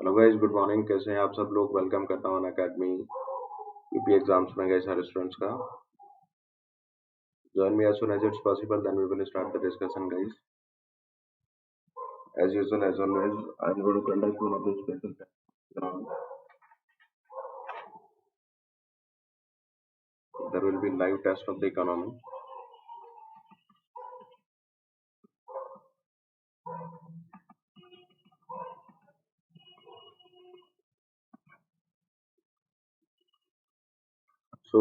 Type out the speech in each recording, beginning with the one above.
Hello guys, good morning. कैसे हैं आप सब लोग? वेलकम करता हूं अनअकैडमी यूपी एग्जाम्स में गए सारे स्टूडेंट्स का। Join me as soon as it's possible, then we will start the discussion, guys. As usual, as always, I'm going to conduct one of the special economy. There will be live test of the economy. So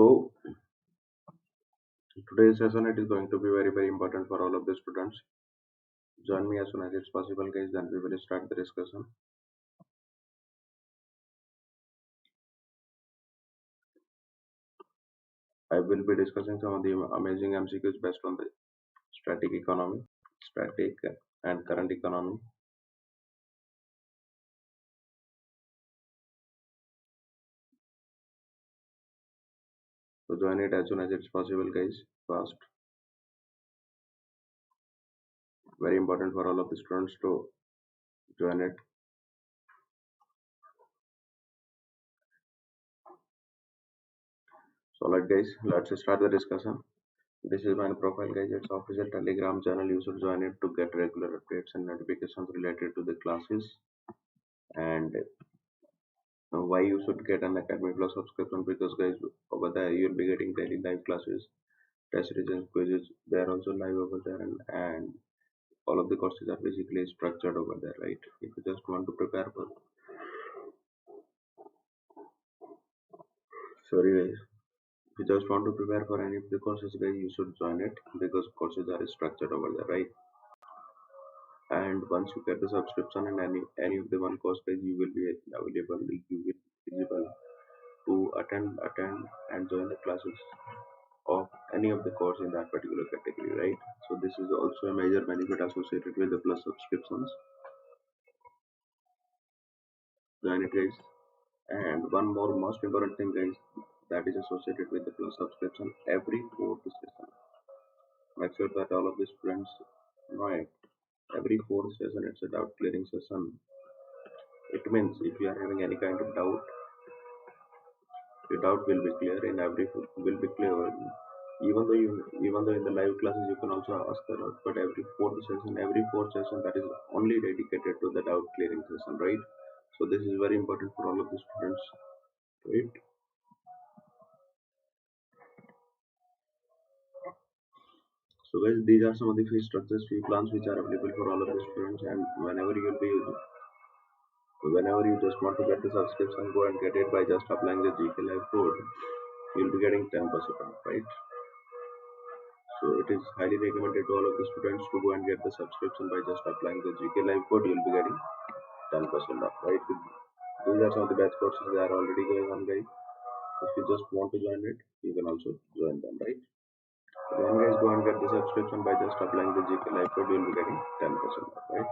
today's session it is going to be very important for all of the students. Join me as soon as it's possible, guys. Then we will start the discussion. I will be discussing some of the amazing MCQs based on the static economy, static and current economy. So join it as soon as it's possible, guys. Fast. Very important for all of the students to join it. So alright guys, let's start the discussion. This is my profile, guys. It's official Telegram channel. You should join it to get regular updates and notifications related to the classes. And why you should get an Academy Plus subscription, because guys, over there you'll be getting daily live classes, test regions, quizzes. They are also live over there, and all of the courses are basically structured over there, right? If you just want to prepare for, sorry guys, if you just want to prepare for any of the courses, guys, you should join it because courses are structured over there, right? And once you get the subscription in any of the one course, guys, you will be available, you will be eligible to attend and join the classes of any of the course in that particular category, right? So this is also a major benefit associated with the plus subscriptions. Join it, guys. And one more most important thing, guys, that is associated with the plus subscription, every fourth session, make sure that all of the students know it. Every fourth session it's a doubt clearing session. It means if you are having any kind of doubt, your doubt will be clear in every will be clear. Even though in the live classes you can also ask the doubt, but every fourth session that is only dedicated to the doubt clearing session, right? So this is very important for all of the students, right? So guys, these are some of the fee structures, fee plans which are available for all of the students, and whenever you just want to get the subscription, go and get it by just applying the GK Live code. You'll be getting 10% off, right? So it is highly recommended to all of the students to go and get the subscription by just applying the GK Live code. You'll be getting 10% off, right? These are some of the best courses that are already going on, guys. If you just want to join it, you can also join them, right? Then guys, go and get the subscription by just applying the GK Live code. You'll be getting 10% off, right?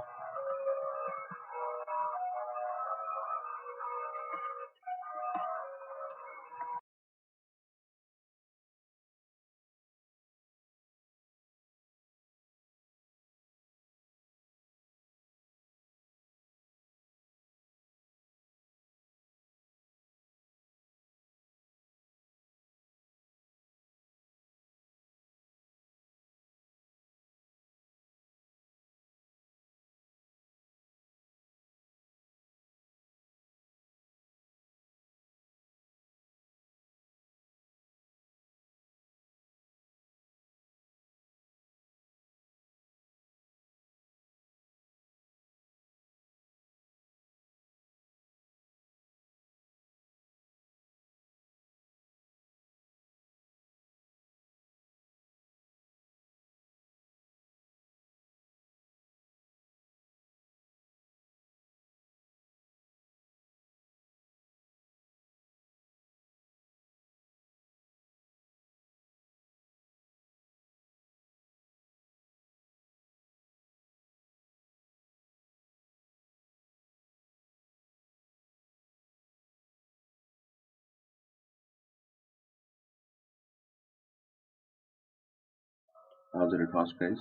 As it was, guys.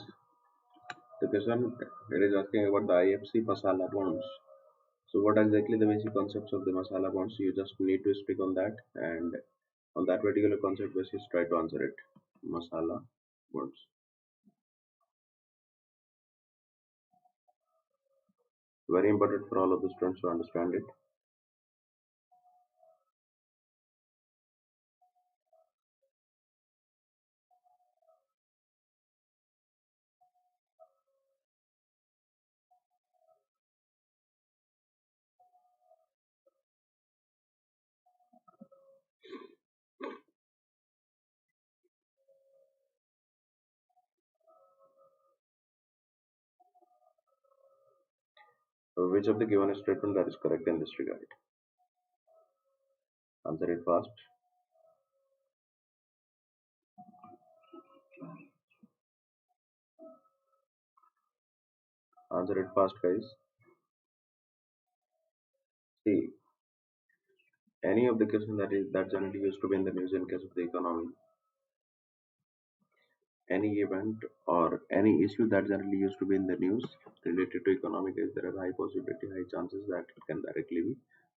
The question it is asking about the IFC Masala bonds. So what are exactly the basic concepts of the masala bonds? You just need to speak on that, and on that particular concept basis try to answer it. Masala bonds. Very important for all of the students to understand it. Which of the given statement that is correct in this regard? Answer it fast. Answer it fast, guys. See, any of the question that generally used to be in the news in case of the economy, any event or any issue that generally used to be in the news related to economic is there are high possibility, high chances that it can directly be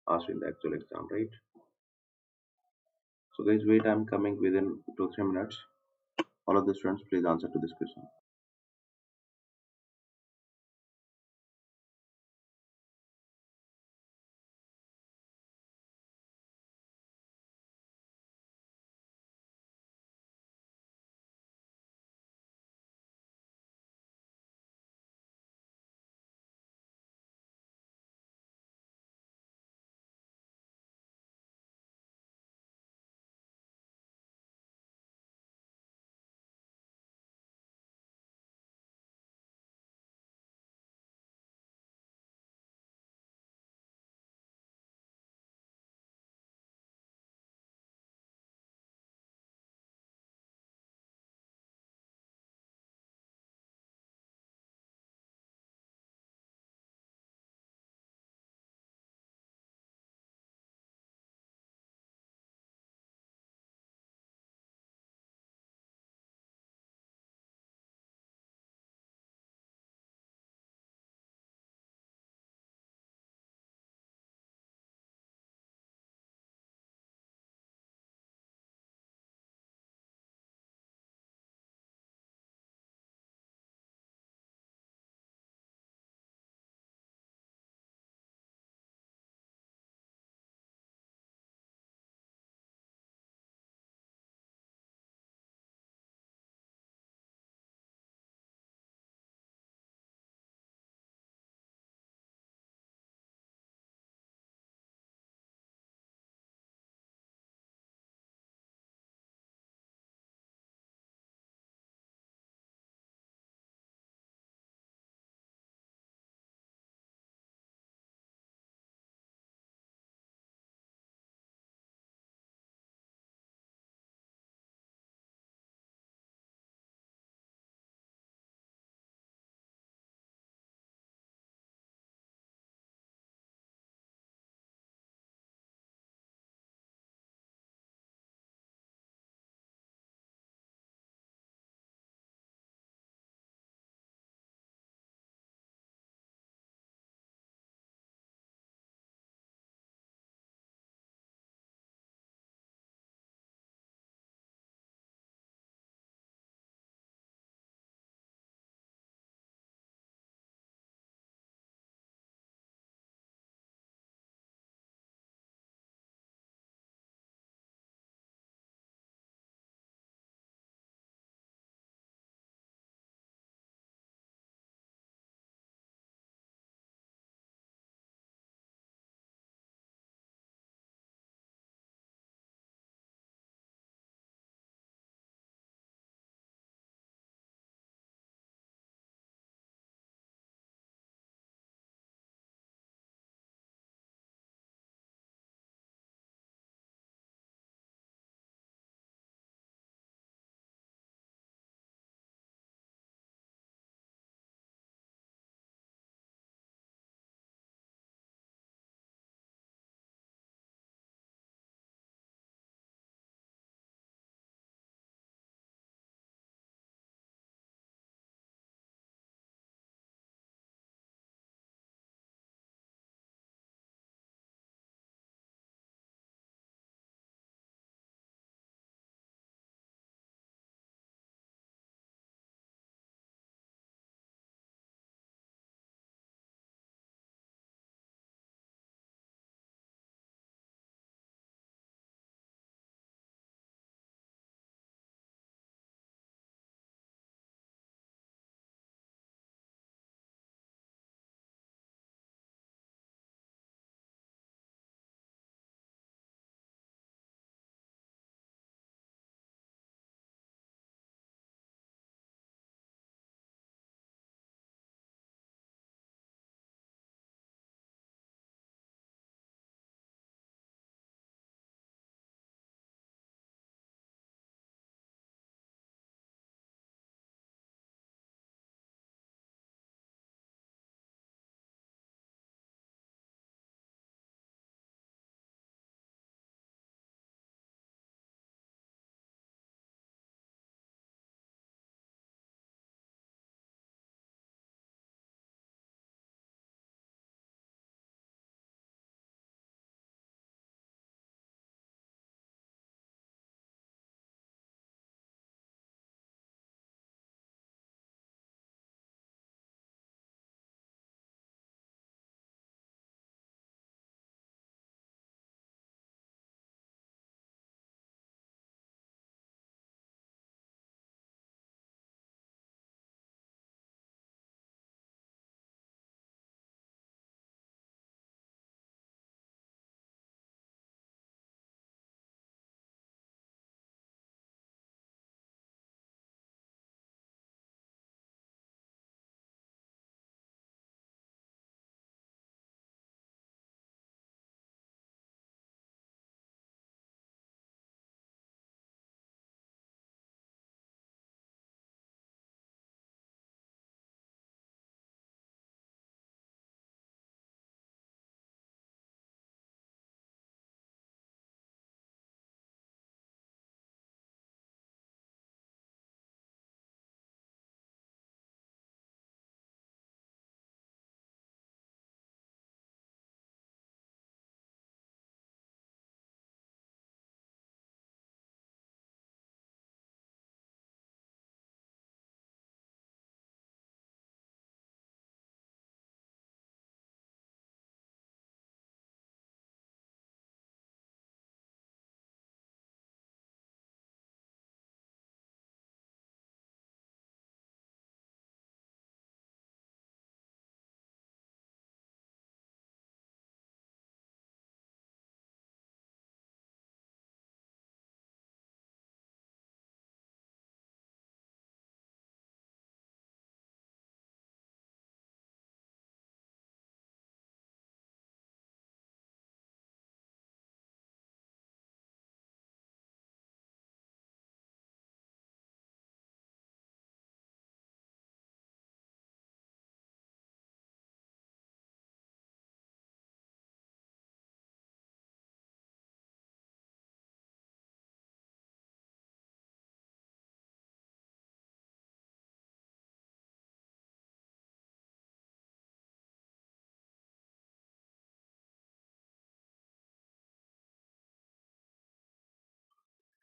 asked in the actual exam, right? So guys, wait, I'm coming within 2 3 minutes. All of the students, please answer to this question.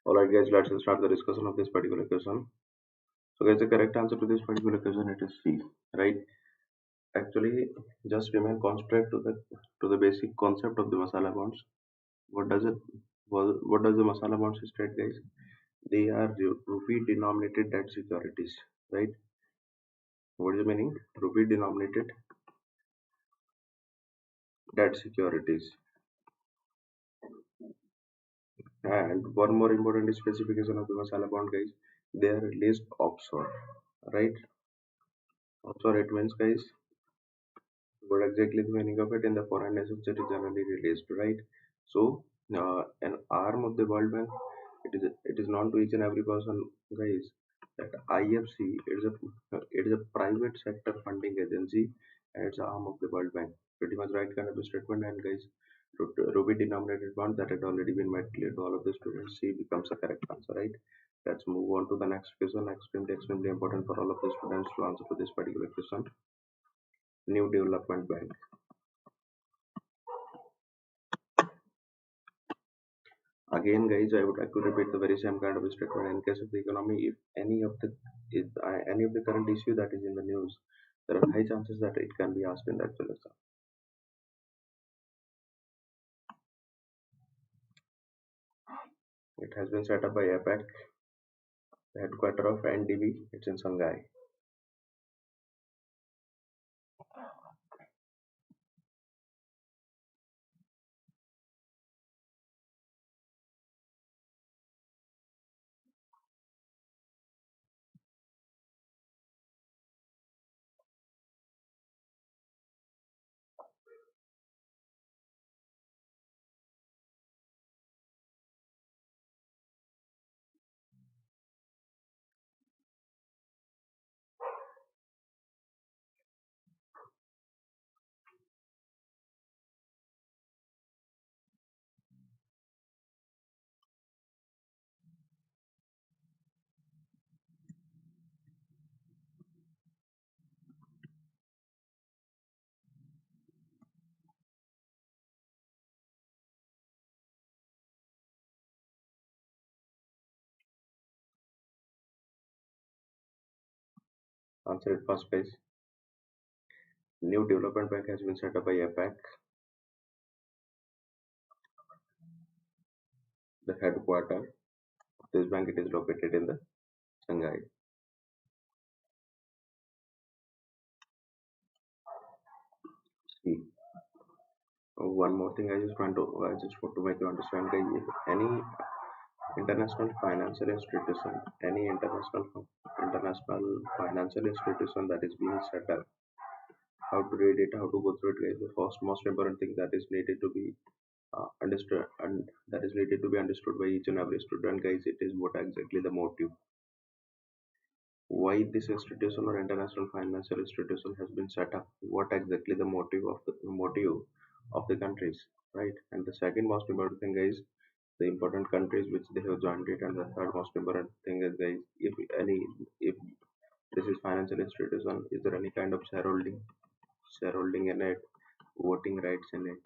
Alright guys, let's start the discussion of this particular question. So guys, the correct answer to this particular question it is C, right? Actually, just remain constant to the basic concept of the masala bonds. What does it what does the masala bonds state, guys? They are rupee denominated debt securities, right? What is the meaning? Rupee denominated debt securities. And one more important specification of the masala bond, guys, they are released offshore, right? Offshore it means, guys, what exactly the meaning of it in the foreign nations it is generally released, right? So, an arm of the World Bank, it is known to each and every person, guys, that IFC it is a private sector funding agency and it's an arm of the World Bank. Pretty much right kind of a statement, and guys, rupee denominated bond that had already been made clear to all of the students. C becomes a correct answer, right? Let's move on to the next question. Extremely important for all of the students to answer to this particular question. New Development Bank. Again, guys, I would like to repeat the very same kind of statement. In case of the economy, if any of the current issue that is in the news, there are high chances that it can be asked in the actual exam. It has been set up by APEC, the headquarter of NDB. It's in Shanghai. Answer it first, guys. New Development Bank has been set up by APEC. The headquarter of this bank it is located in the Shanghai. See, one more thing I just want to make you understand, guys. If any international financial institution, any international financial institution that is being set up, how to read it, how to go through it, guys. The first most important thing that is needed to be understood and that is needed to be understood by each and every student, guys. It is what exactly the motive, why this institution or international financial institution has been set up, what exactly the motive of the countries, right? And the second most important thing, guys, the important countries which they have joined it, and the third most important thing is, guys, if this is financial institution, is there any kind of shareholding in it, voting rights in it,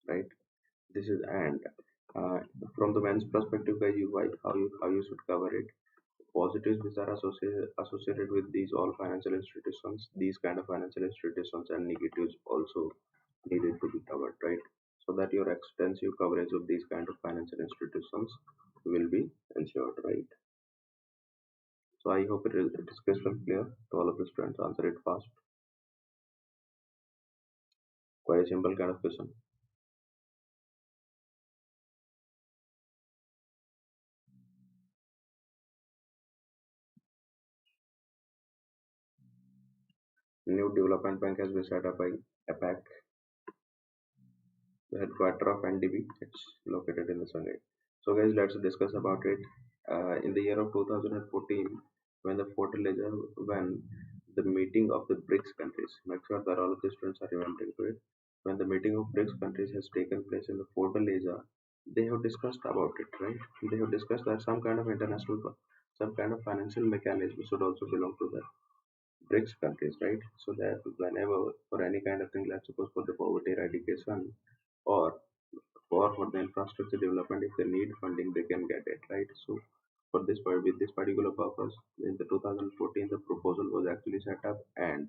right? This is and uh, from the men's perspective, guys, how you should cover it. Positives which are associated with these all financial institutions, these kind of financial institutions, and negatives also needed to be covered, right? So that your extensive coverage of these kind of financial institutions will be ensured, right? So I hope it is crystal clear to all of the students. Answer it fast. Quite a simple kind of question. New Development Bank has been set up by APAC, the headquarter of NDB. It's located in the Shanghai. So guys, let's discuss about it. In the year of 2014, when the when the meeting of the BRICS countries, make sure that all of the students are remembering to it. When the meeting of BRICS countries has taken place in the Fortaleza, they have discussed about it, right? They have discussed that some kind of financial mechanism should also belong to the BRICS countries, right? So that whenever for any kind of thing, let's suppose for the poverty eradication or or for the infrastructure development. If they need funding, they can get it, right? So for this with this particular purpose, in the 2014 the proposal was actually set up, and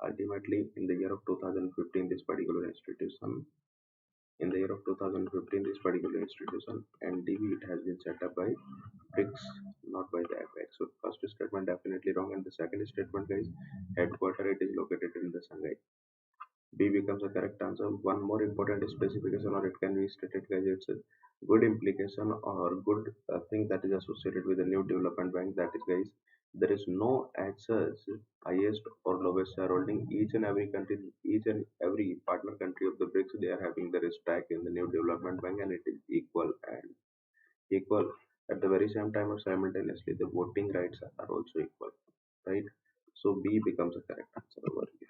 ultimately in the year of 2015 this particular institution in the year of 2015 this particular institution NDB, it has been set up by BRICS, not by the APEC. So first statement definitely wrong, and the second statement, guys, headquarter it is located in the Shanghai. B becomes the correct answer. One more important specification, or it can be stated as it's a good implication or good thing that is associated with the new development bank. That is, guys, there is no as such highest or lowest shareholding. Each and every country, each and every partner country of the BRICS, they are having the stake in the new development bank, and it is equal and equal. At the very same time, or simultaneously, the voting rights are also equal, right? So B becomes the correct answer over here.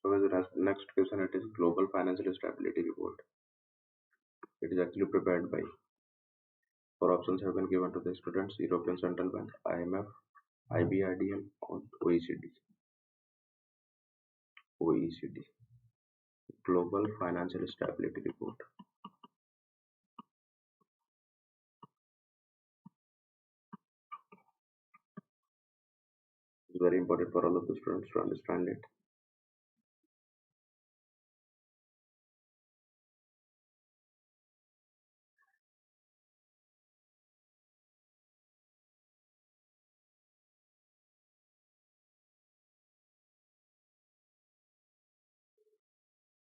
So as the next question, it is Global Financial Stability Report. It is actually prepared by four options have been given to the students: European Central Bank, IMF, IBRDM, or OECD. OECD. Global Financial Stability Report. It's very important for all of the students to understand it.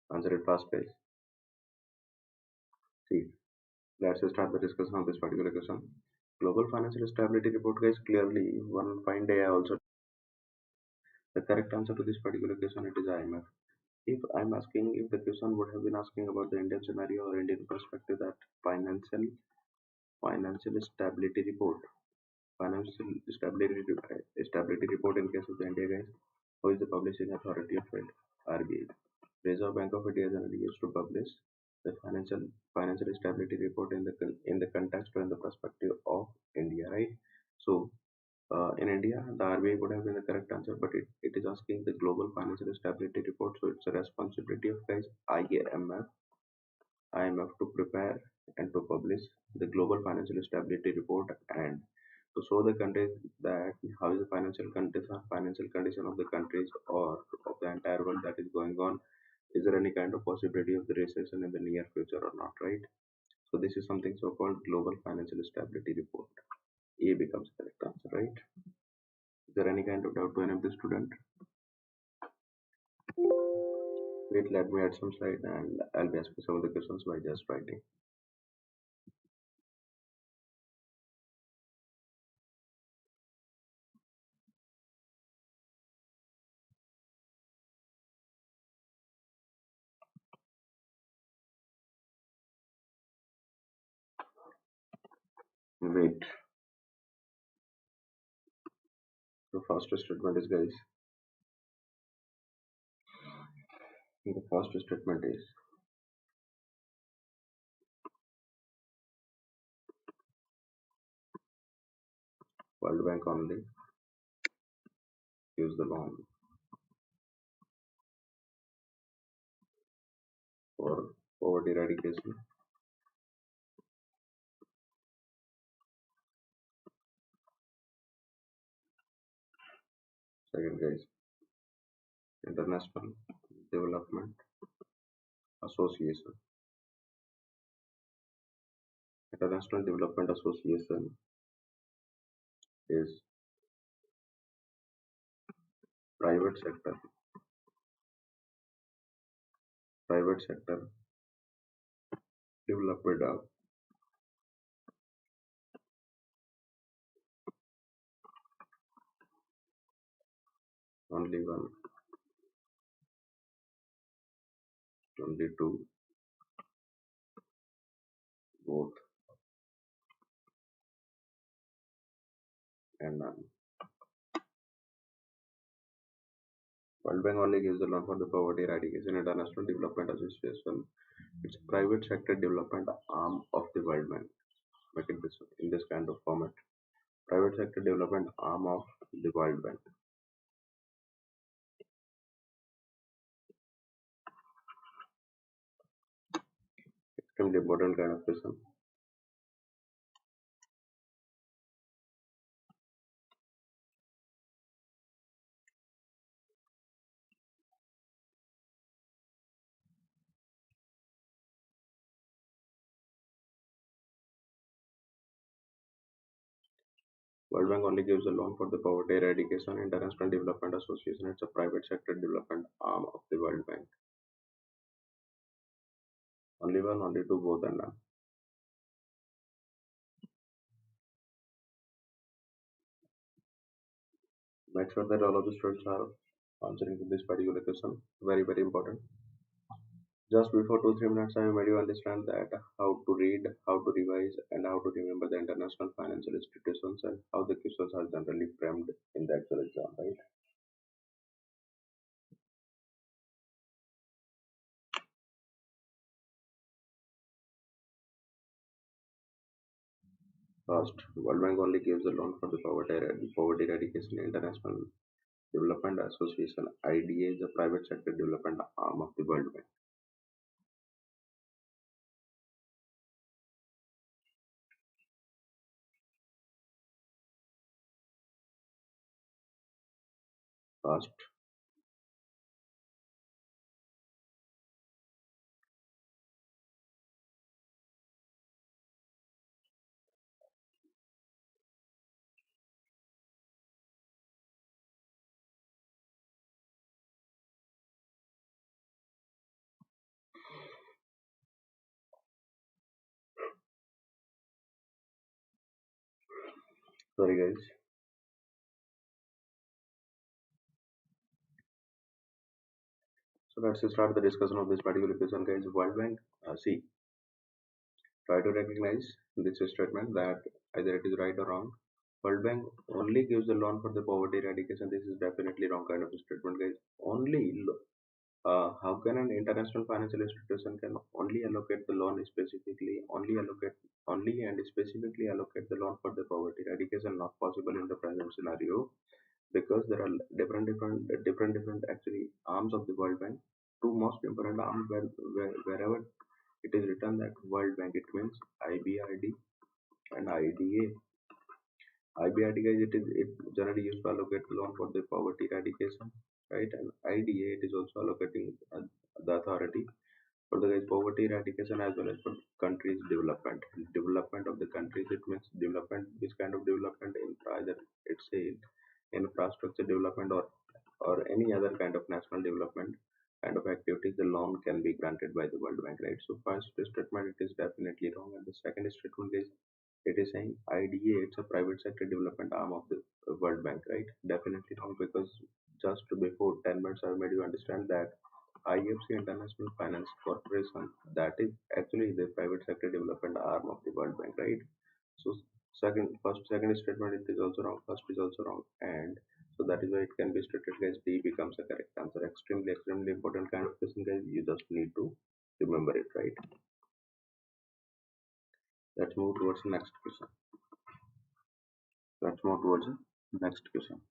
Answer it fast, guys. See, let's start the discussion of this particular question. Global Financial Stability Report, guys, clearly one fine day I also the correct answer to this particular question, it is IMF. If I'm asking, if the question would have been asking about the Indian scenario or Indian perspective, that financial stability report, financial stability report in case of the India, guys, who is the publishing authority of it? RBI. Reserve Bank of India generally used to publish the financial stability report in the context or in the perspective of India, right? So in India, the RBI would have been the correct answer, but it is asking the Global Financial Stability Report, so it's a responsibility of guys IMF to prepare and to publish the Global Financial Stability Report, and to show the countries that how is the financial condition of the countries or of the entire world that is going on. Is there any kind of possibility of the recession in the near future or not, right? So this is something so-called Global Financial Stability Report. A becomes the correct answer, right? Is there any kind of doubt to any of the student? Wait, let me add some slide and I'll be asking some of the questions by just writing. Wait, the first statement is, guys, the first statement is World Bank only gives the loan for poverty eradication. Second, guys, International Development Association. International Development Association is private sector, private sector development of only one, only two, both, and none. World Bank only gives the loan for the poverty eradication. International Development Association, it's a private sector development arm of the World Bank. Make it this in this kind of format. Private sector development arm of the World Bank. Extremely important kind of question. World Bank only gives a loan for the poverty eradication. International Development Association, it's a private sector development arm of the World Bank. Only one, only two, both, and none. Make sure that all of the students are answering to this particular question. Very, very important. Just before 2 3 minutes, I made you understand that how to read, how to revise, and how to remember the international financial institutions and how the questions are generally framed in the actual exam, right? First, World Bank only gives a loan for the poverty eradication. International Development Association (IDA) is a private sector development arm of the World Bank. First, sorry guys. So let's start the discussion of this particular question, guys. World Bank. See, try to recognize this statement that either it is right or wrong. World Bank only gives a loan for the poverty eradication. This is definitely wrong kind of statement, guys. How can an international financial institution can only allocate the loan specifically, only and specifically allocate the loan for the poverty eradication? Not possible in the present scenario because there are different actually arms of the World Bank. Two most important arms wherever it is written that World Bank, it means IBRD and IDA. IBRD, guys, it generally used to allocate loan for the poverty eradication, right? And IDA, it is also allocating the authority for the poverty eradication as well as for countries development. Development of the countries, it means development, this kind of development, either it's a infrastructure development or any other kind of national development kind of activities, the loan can be granted by the World Bank, right? So first statement, it is definitely wrong, and the second statement is it is saying IDA, it's a private sector development arm of the World Bank, right? Definitely wrong because just before 10 minutes I made you understand that IFC, International Finance Corporation, that is actually the private sector development arm of the World Bank, right? So Second statement it is also wrong. First is also wrong, and so that is why it can be stated as D becomes the correct answer. Extremely important kind of question, guys. You just need to remember it, right? Let's move towards the next question. Let's move towards the next question.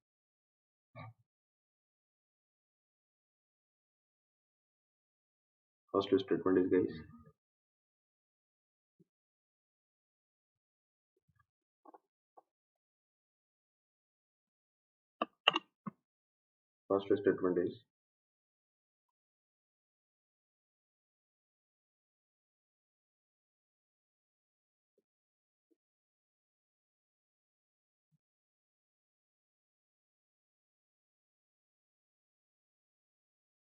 First statement is, guys, first statement is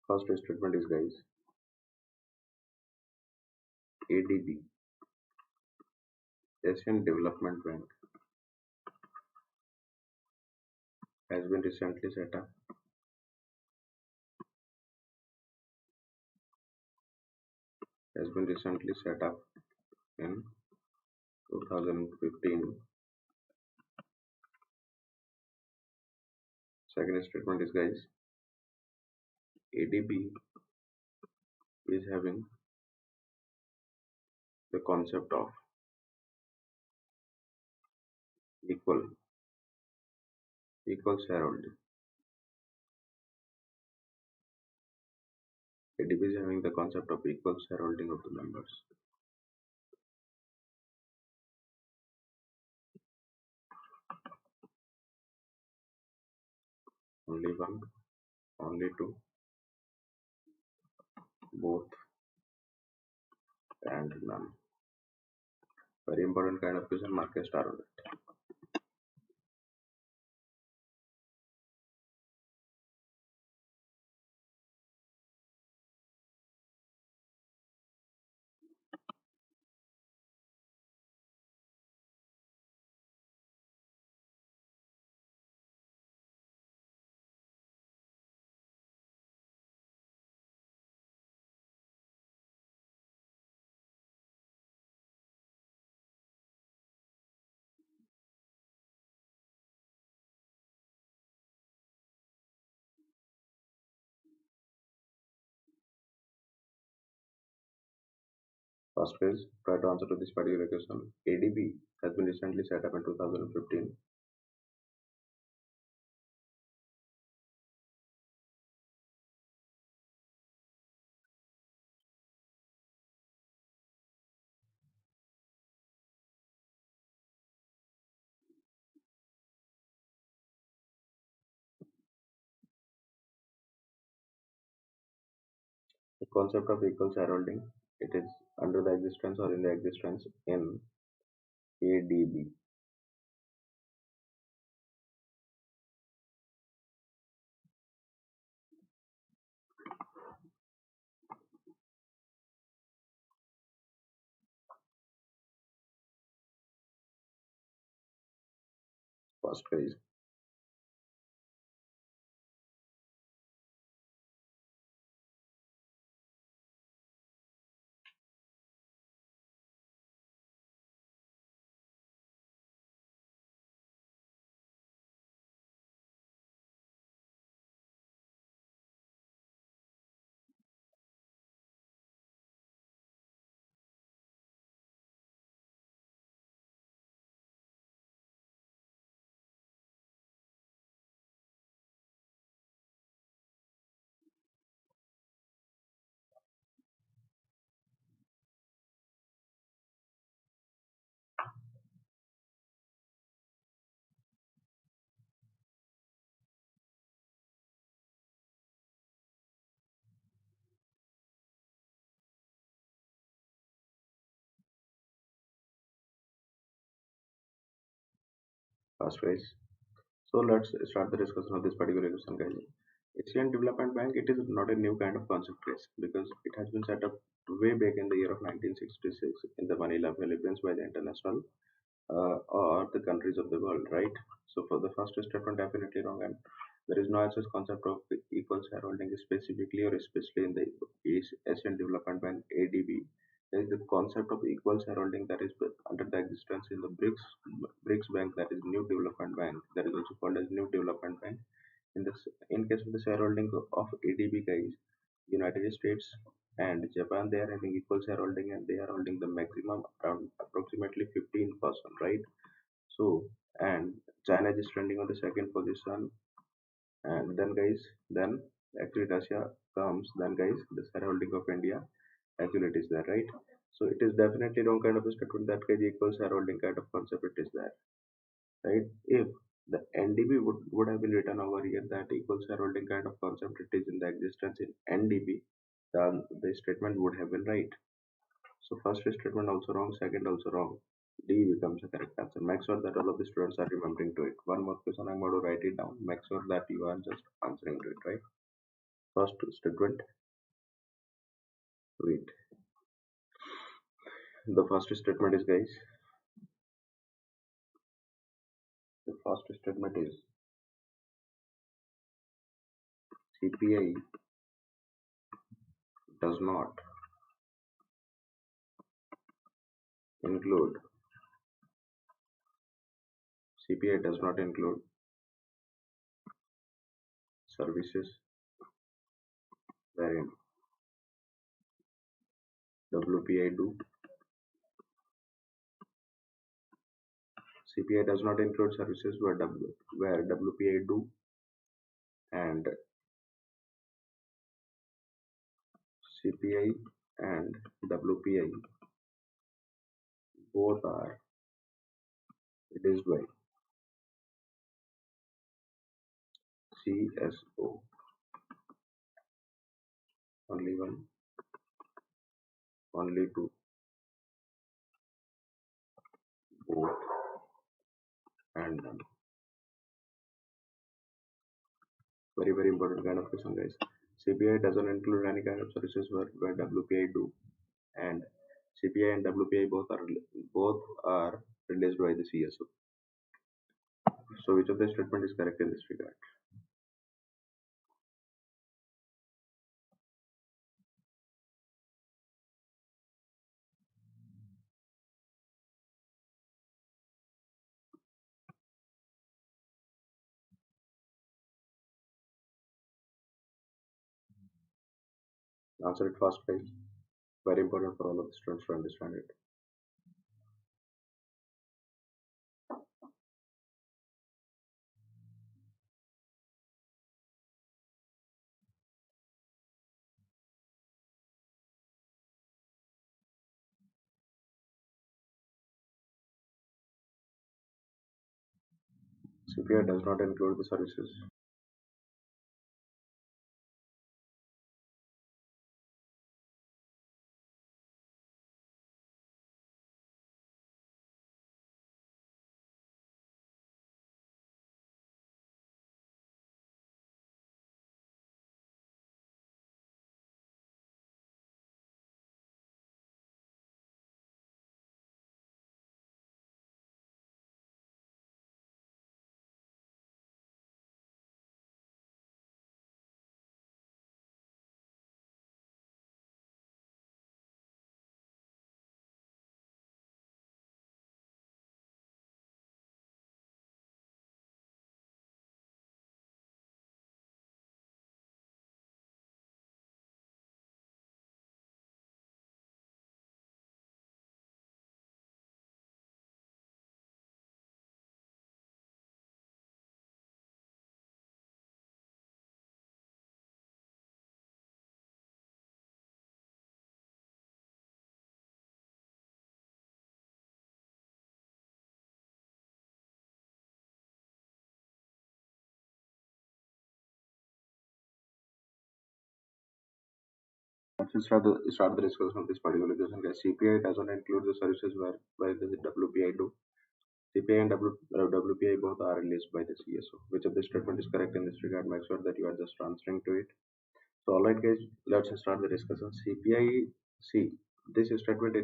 first statement is, guys, ADB, Asian Development Bank, has been recently set up in 2015. Second statement is, guys, ADB is having the concept of equal equal shareholding. ADB is having the concept of equal shareholding of the members. Only one, only two, both, and none. Very important kind of question, mark a star on it. First is try to answer to this particular question. ADB has been recently set up in 2015. The concept of equal shareholding, it is under the existence or in the existence in ADB. First is first phase. So let's start the discussion of this particular question, guys. Asian Development Bank, it is not a new kind of concept, guys, because it has been set up way back in the year of 1966 in the Manila, Philippines by the international or the countries of the world, right? So for the first statement, definitely wrong, and there is no such concept of equal shareholding specifically or especially in the Asian Development Bank (ADB). is the concept of equal shareholding that is under the existence in the BRICS Bank, that is New Development Bank, that is also called as New Development Bank. In case of the shareholding of ADB guys, United States and Japan, they are having equal shareholding and they are holding the maximum around approximately 15%, right? So, and China is trending on the second position, and then guys, then actually Russia comes, then guys, the shareholding of India, actually it is there, right? So it is definitely wrong kind of a statement that guys equal shareholding kind of concept it is there, right? If the NDB would have been written over here that equal shareholding kind of concept it is in the existence in NDB, then the statement would have been right. So first statement also wrong, second also wrong. D becomes the correct answer. Make sure that all of the students are remembering to it. One more question, I'm going to write it down. Make sure that you are just answering to it, right? First statement, read. The first statement is guys. The first statement is CPI does not include CPI does not include services wherein WPI do. CPI does not include services where WPI do, and CPI and WPI both are released by CSO. Only one, only two, both, and none. Very, very important kind of question, guys. CPI doesn't include any kind of services where WPI do, and CPI and WPI both are released by the CSO. So which of the statement is correct in this regard? Answer it fast, guys. Very important for all of the students to understand it. CPI does not include the services. Let's start the discussion of this particular question, guys. CPI doesn't include the services where the WPI do. CPI and WPI both are released by the CSO. Which of the statement is correct in this regard? Make sure that you are just answering to it. So, alright, guys, let's start the discussion. CPI, see, this statement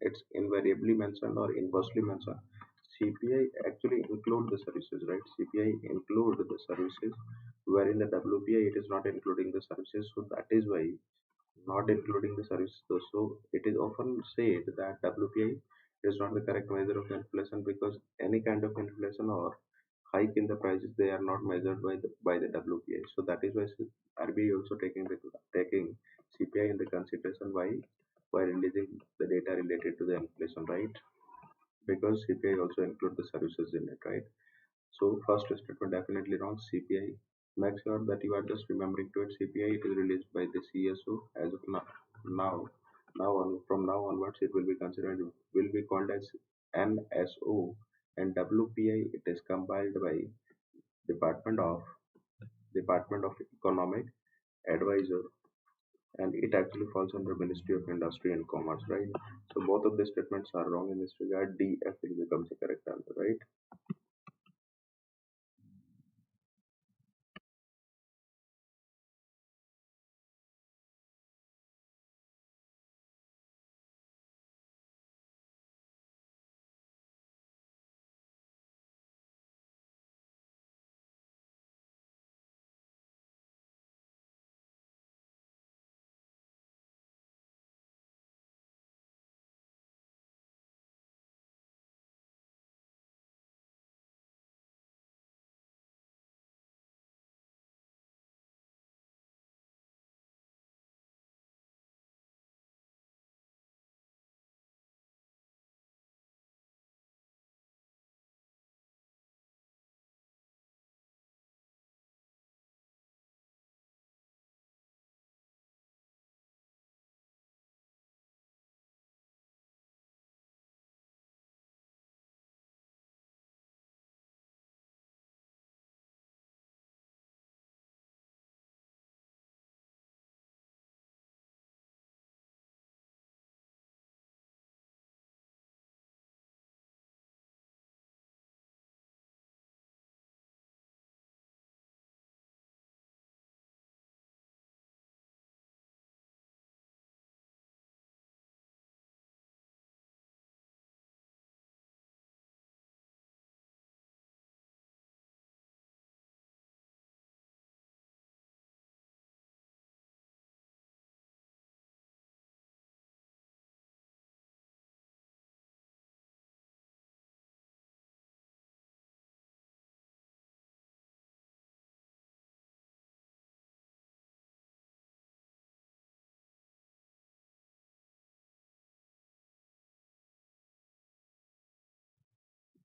it's invariably mentioned or inversely mentioned. CPI actually include the services, right? CPI include the services, wherein the WPI it is not including the services. So that is why not including the services though. So it is often said that WPI is not the correct measure of inflation because any kind of inflation or hike in the prices they are not measured by the WPI. So that is why RBI also taking CPI in the consideration while releasing the data related to the inflation, right? Because CPI also include the services in it, right? So first statement definitely wrong. CPI. Make sure that you are just remembering to it. CPI it is released by the CSO as of now. Now, from now onwards, it will be considered will be called as NSO, and WPI it is compiled by Department of Department of Economic Advisor, and it actually falls under Ministry of Industry and Commerce, right? So both of the statements are wrong in this regard. DF will become the correct answer, right?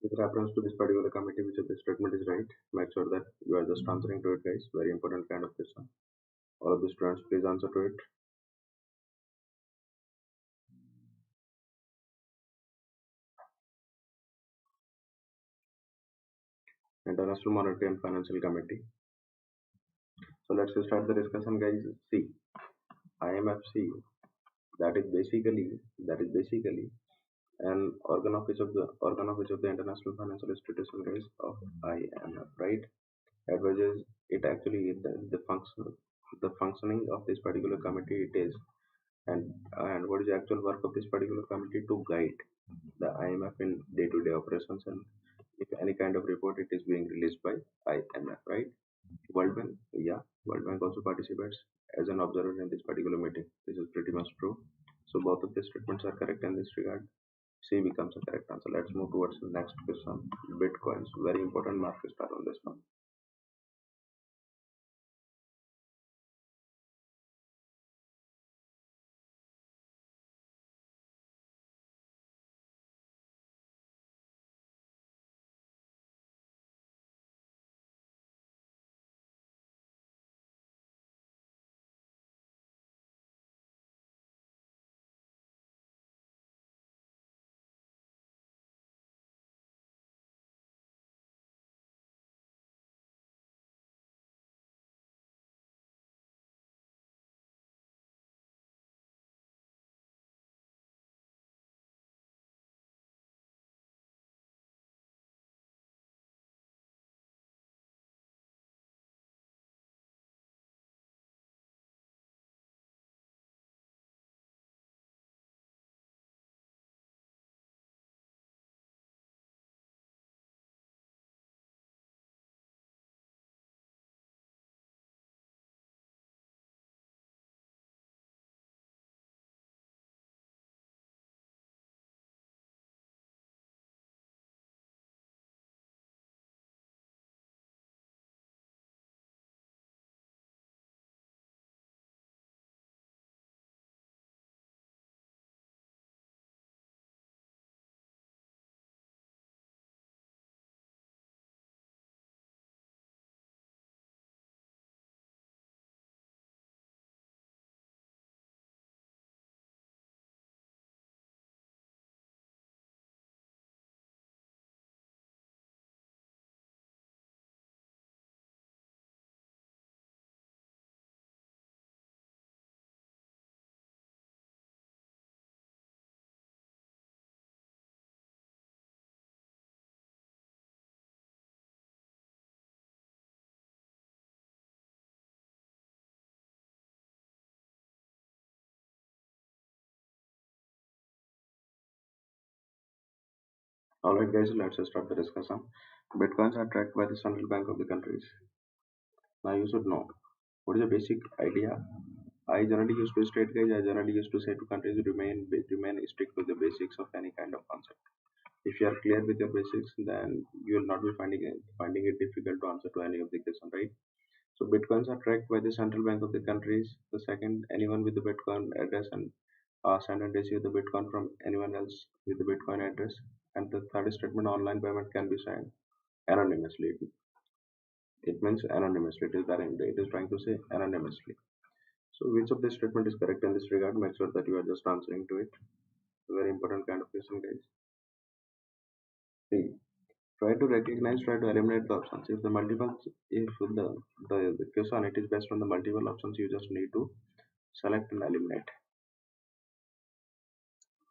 With reference to this particular committee, which of the statement is right, make sure that you are just answering to it, guys. Very important kind of question. All of the students, please answer to it. International Monetary and Financial Committee. So let's start the discussion, guys. See, IMFC. That is basically an organ of which of the international financial institution, guys, of IMF, right? Advises it actually the functioning of this particular committee it is, and what is the actual work of this particular committee to guide the IMF in day-to-day operations, and if any kind of report it is being released by IMF, right? World Bank, yeah, World Bank also participates as an observer in this particular meeting. This is pretty much true. So both of the statements are correct in this regard. C becomes a correct answer. Let's move towards the next question. Bitcoins, very important mark star on this one. Alright guys, let's start the discussion. Bitcoins are tracked by the central bank of the countries. Now you should know what is the basic idea. I generally used to state guys, I generally used to say to countries remain strict to the basics of any kind of concept. If you are clear with your basics, then you will not be finding it difficult to answer to any of the question, right? So bitcoins are tracked by the central bank of the countries. The second, anyone with the Bitcoin address and send and receive the Bitcoin from anyone else with the Bitcoin address. And the third statement, online payment can be signed anonymously. It means anonymously. It is trying to say anonymously. So which of this statement is correct in this regard? Make sure that you are just answering to it. Very important kind of question, guys. See, try to eliminate the options. If the question it is based on the multiple options, you just need to select and eliminate.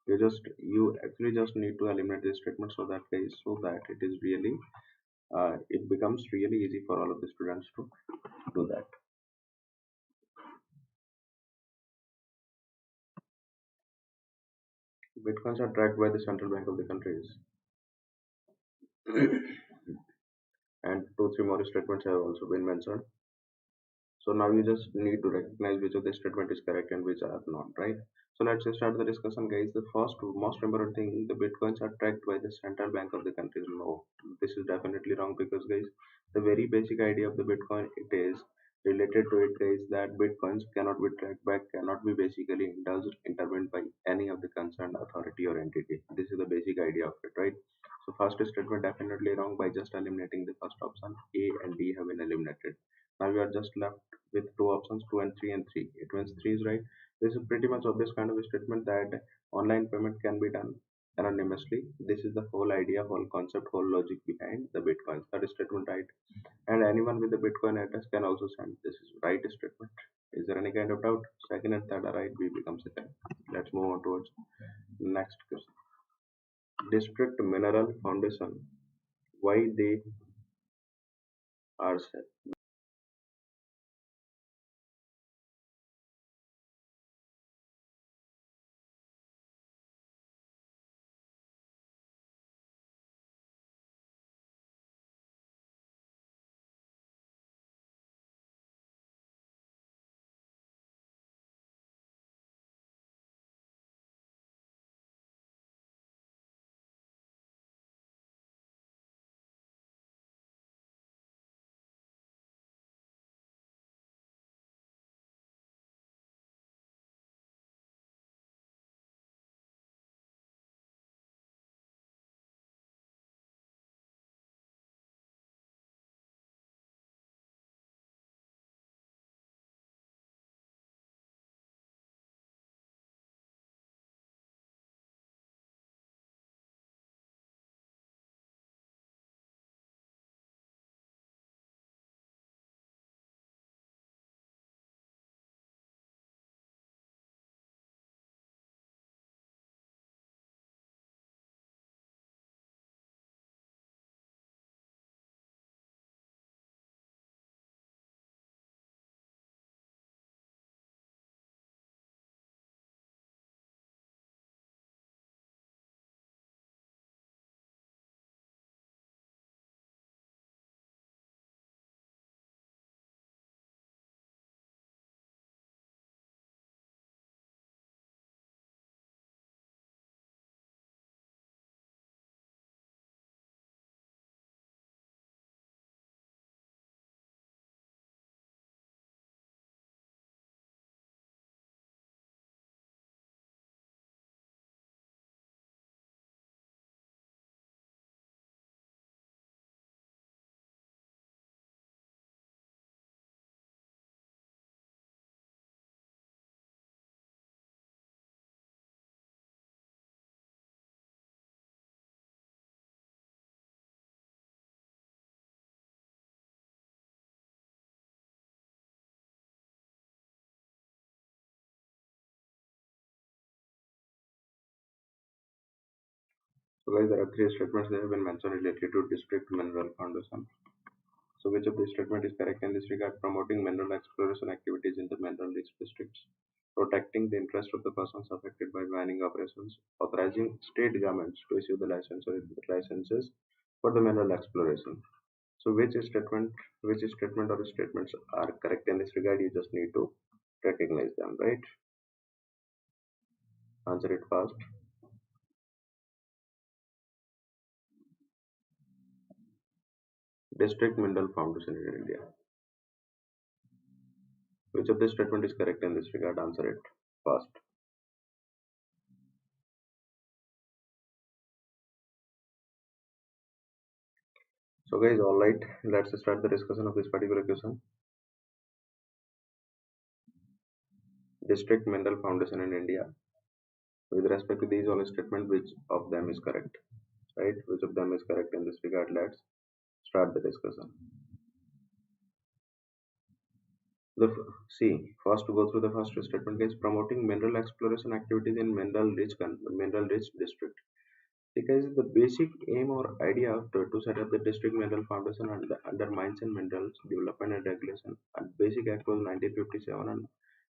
You actually just need to eliminate this statement so that it is really it becomes really easy for all of the students to do that. Bitcoins are tracked by the central bank of the countries, and two three more statements have also been mentioned. So now you just need to recognize which of the statement is correct and which are not, right? So let's just start the discussion, guys. The first most important thing, the bitcoins are tracked by the central bank of the country. No, this is definitely wrong because, guys, the very basic idea of the Bitcoin it is related to it, guys, that bitcoins cannot be tracked back, cannot be basically indulged, intervened by any of the concerned authority or entity. This is the basic idea of it, right? So first statement definitely wrong by just eliminating the first option. A and D have been eliminated. Now we are just left with two options, 2 and 3 and 3. It means 3 is right. This is pretty much obvious kind of a statement that online payment can be done anonymously. This is the whole idea, whole concept, whole logic behind the Bitcoin. That is statement right. And anyone with the Bitcoin address can also send. This is right statement. Is there any kind of doubt? Second and third are right. B becomes second. Let's move on towards next question. District Mineral Foundation. Why they are set? So guys, there are three statements that have been mentioned related to District Mineral Foundation. So which of the statement is correct in this regard? Promoting mineral exploration activities in the mineral rich districts. protecting the interest of the persons affected by mining operations, authorizing state governments to issue the licenses for the mineral exploration. So which statement or statements are correct in this regard? You just need to recognize them, right? Answer it fast. District Mineral Foundation in India. Which of this statement is correct in this regard? Answer it fast. So guys, alright, let's start the discussion of this particular question. District Mineral Foundation in India. With respect to these all statements, which of them is correct? Right? Which of them is correct in this regard? Let's start the discussion. See, first to go through the first statement is promoting mineral exploration activities in mineral rich district. Because the basic aim or idea of to set up the district mineral foundation under mines and minerals development and regulation, and basic act was 1957, and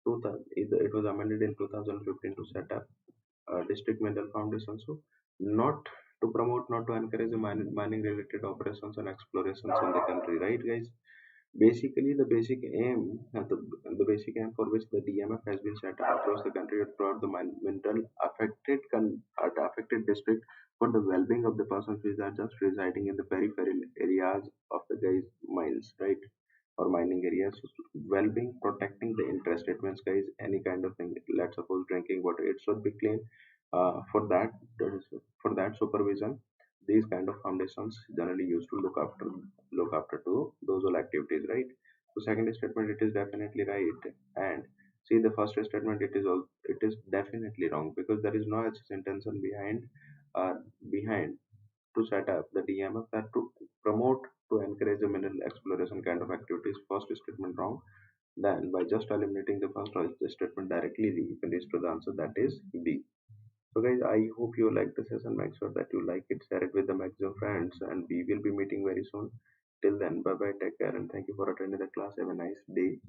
2000 it was amended in 2015 to set up district mineral foundation. So not to promote, not to encourage the mining related operations and explorations in the country, right guys? Basically, the basic aim for which the DMF has been set up across the country throughout the mineral affected district for the well-being of the persons which are just residing in the peripheral areas of the guys mines, right? Or mining areas. So, well-being, protecting the interest. It means, guys, any kind of thing. Let's suppose drinking water, it should be clean. For that, for that supervision, these kind of foundations generally used to look after to those all activities, right? So second statement, it is definitely right. And see the first statement, it is definitely wrong because there is no such intention uh, behind to set up the DMF that to promote, to encourage the mineral exploration kind of activities. First statement wrong. Then by just eliminating the first statement directly, you can reach to the answer, that is B. So guys, I hope you like the session. Make sure that you like it, share it with the maximum friends, and we will be meeting very soon. Till then, bye bye, take care, and thank you for attending the class. Have a nice day.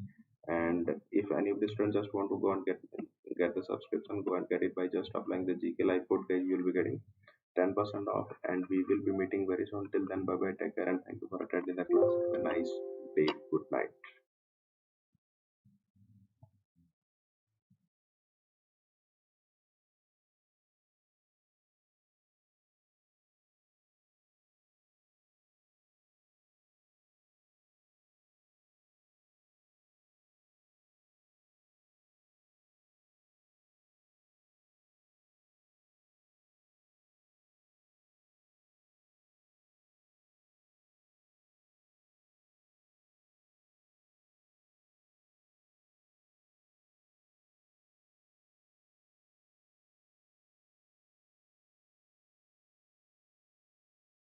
And if any of the students just want to go and get the subscription, go and get it by just applying the GK Live code. Guys, you will be getting 10% off, and we will be meeting very soon. Till then, bye bye, take care, and thank you for attending the class. Have a nice day. Good night.